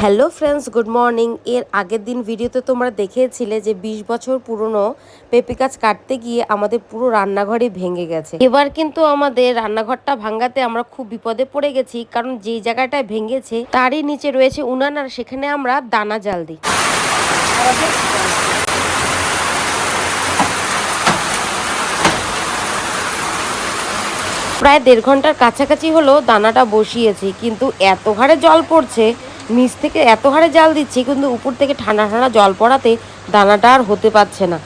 Hello friends, good morning. এর আগের দিন ভিডিওতে তোমরা দেখেছিলে যে 20 বছর পুরনো পেঁপে গাছ কাটতে গিয়ে আমাদের পুরো রান্নাঘরই ভেঙে গেছে। এবার কিন্তু আমাদের রান্নাঘরটা ভাঙাতে আমরা খুব বিপদে পড়ে গেছি, কারণ যেই জায়গাটায় ভেঙেছে তারই নিচে রয়েছে উনান, আর সেখানে আমরা দানা জাল দিই। প্রায় 1.5 ঘন্টার কাছাকাছি হলো দানাটা বসিয়েছি, কিন্তু এত হারে জল পড়ছে, নিচ থেকে এত হারে জাল দিচ্ছি, কিন্তু উপর থেকে ঠান্ডা ঠান্ডা জল পড়াতে দানাটা আর হতে পারছে না।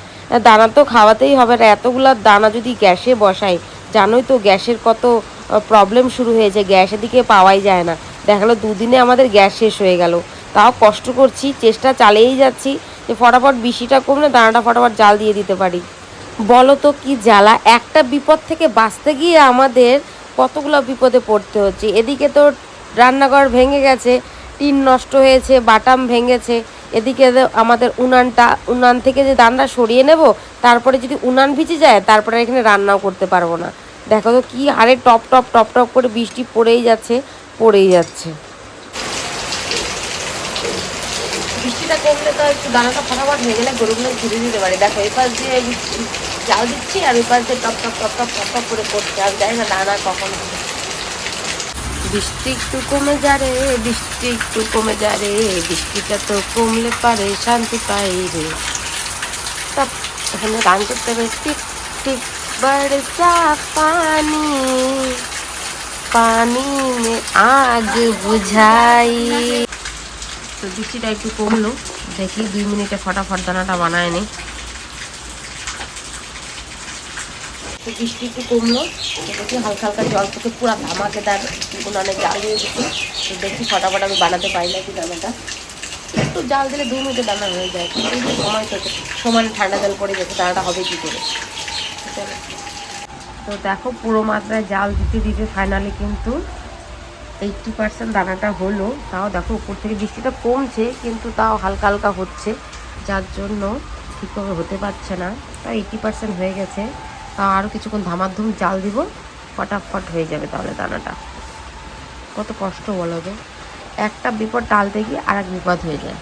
দানা তো খাওয়াতেই হবে, আর এতগুলা দানা যদি গ্যাসে বসাই, জানোই তো গ্যাসের কত প্রবলেম শুরু হয়েছে, গ্যাস এদিকে পাওয়াই যায় না। দেখালো 2 দিনে আমাদের গ্যাস শেষ হয়ে গেল। তাও কষ্ট করছি, চেষ্টা চালিয়েই যাচ্ছি যে ফটাফট বৃষ্টিটা কমলে দানাটা ফটাফট জাল দিয়ে দিতে পারি। বলো তো কি জ্বালা, একটা বিপদ থেকে বাঁচতে গিয়ে আমাদের কতগুলো বিপদে পড়তে হচ্ছে। এদিকে তো রান্নাঘর ভেঙে গেছে, টিন নষ্ট হয়েছে, বাটাম ভেঙেছে, এদিকে আমাদের উনান থেকে যে দানটা সরিয়ে নেব, তারপরে যদি উনান ভিজে যায় তারপরে এখানে রান্নাও করতে পারবো না। দেখো তো কি হারে টপ টপ টপ টপ করে বৃষ্টি পড়েই যাচ্ছে। বৃষ্টিটা কমলে তো একটু দানাটা ফটাফট হয়ে গেলে গরুগুলো ঘুরে দিতে পারে। দেখো এই পাশ দিয়ে জাল দিচ্ছি আর ওই পাশ দিয়ে top top top top top top করে পড়ছে, আর জানি না দানা কখন হবে। বৃষ্টি একটু কমে যা রে, বৃষ্টি একটু কমে যা রে, বৃষ্টিটা তো কমলে পারে শান্তি পাই রে। তব এখানে গান করতে হবে, টিপ টিপ বরসা পানি, পানি মে আগ বুঝাই। তো বৃষ্টিটা একটু কমলো, দেখি 2 মিনিটে ফটাফট দানাটা বানায় নি। তো বৃষ্টি একটু কমলো, দেখি হালকা হালকা জল থেকে পুরো ধামাকেদার উনানে জাল দিয়ে দিচ্ছি। তো দেখি ফটাফট আমি বানাতে পারি নাকি দানাটা। একটু জাল দিলে 2 মিনিটে দানা হয়ে যায়, কিন্তু সময় থেকে সমানে ঠান্ডা জল পড়ে গেছে, দানাটা হবে কী করে। তো দেখো পুরো মাত্রায় জাল দিতে দিতে ফাইনালি কিন্তু 80% দানাটা হলো। তাও দেখো উপর থেকে বৃষ্টিটা কমছে, কিন্তু তাও হালকা হালকা হচ্ছে, যার জন্য ঠিকভাবে হতে পারছে না। তাও 80% হয়ে গেছে। তাও আরও কিছুক্ষণ ধামাধুম জাল দিব, ফটাফট হয়ে যাবে তাহলে দানাটা। কত কষ্ট বলো তো, একটা বিপদ টালতে গিয়ে আর এক বিপদ হয়ে যায়।